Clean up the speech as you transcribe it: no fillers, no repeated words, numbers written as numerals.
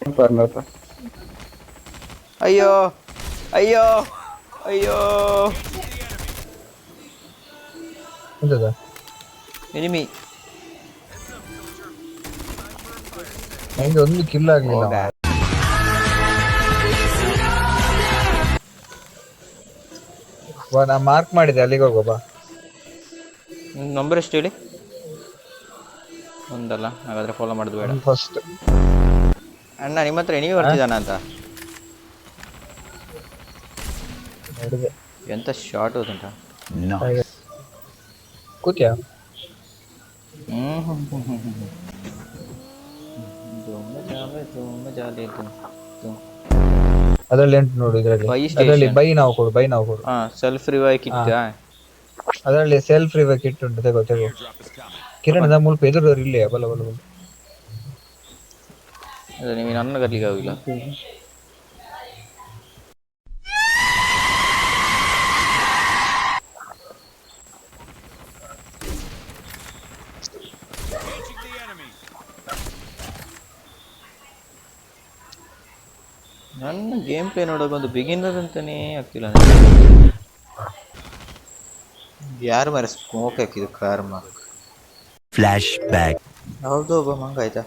Pernata. ಅಯ್ಯೋ ಅಯ್ಯೋ ಅಯ್ಯೋ ಎಂತದ ಎನಿಮಿ ನಂಗೆ ಒಂದು ಕಿಲ್ ಆಗ್ಲಿಲ್ಲ ಹೋಗ ಬಾ ನಾ ಮಾರ್ಕ್ ಮಾಡಿದೆ ಅಲ್ಲಿಗೆ ಹೋಗೋ ಬಾ ನಂಬರ್ ಎಷ್ಟು ಹೇಳಿ ಒಂದಲ್ಲ ಹಾಗಾದ್ರೆ ಫಾಲೋ ಮಾಡೋದು ಬೇಡ ಫಸ್ಟ್ ಅಣ್ಣ ನಿಮ್ಮ ಹತ್ರ ಎನಿಮಿ ಬರ್ತಿದ್ದಾನ ಅಂತ ನೋಡಿದೆ ಎಂತ ಶಾರ್ಟ್ ಹೋದಂಟ ಕೂತ್ಯಾ ಅದ್ರಲ್ಲಿ ಎಂಟು ನೋಡು ಇದ್ರಲ್ಲಿ ಬೈ ಅದರಲ್ಲಿ ಸ್ಟೇಷನ್ ಬೈ ನಾವು ಕೊಡು ಹಾ ಸೆಲ್ಫ್ ರಿವೈವ್ ಹಾ ಕಿಟ್ ಅದರಲ್ಲಿ ಸೆಲ್ಫ್ ರಿವೈವ್ ಕಿಟ್ ಉಂಟು ತಗೋ ಕಿರಣದ ಮುಲ್ಪ ಎದುರು ಇಲ್ಲೇ ಬಲ ಬಲ ಬಲ ಅದೇ ನೀವು ನನ್ನ ಕರ್ಲಿಕ್ಕೆ ಆಗಿಲ್ಲ ನನ್ನ ಗೇಮ್ ಪ್ಲೇ ನೋಡೋಕೆ ಒಂದು ಬಿಗಿನರ್ ಅಂತಾನೇ ಆಗ್ತಿಲ್ಲ ಯಾರು ಮಾರ ಸ್ಮೋಕ್ ಹಾಕಿದ್ದು ಕಾರ್ಮ ಫ್ಲಾಶ್ ಬ್ಯಾಕ್ ಹೌದು ಒಬ್ಬ ಮಂಗ ಆಯ್ತಾ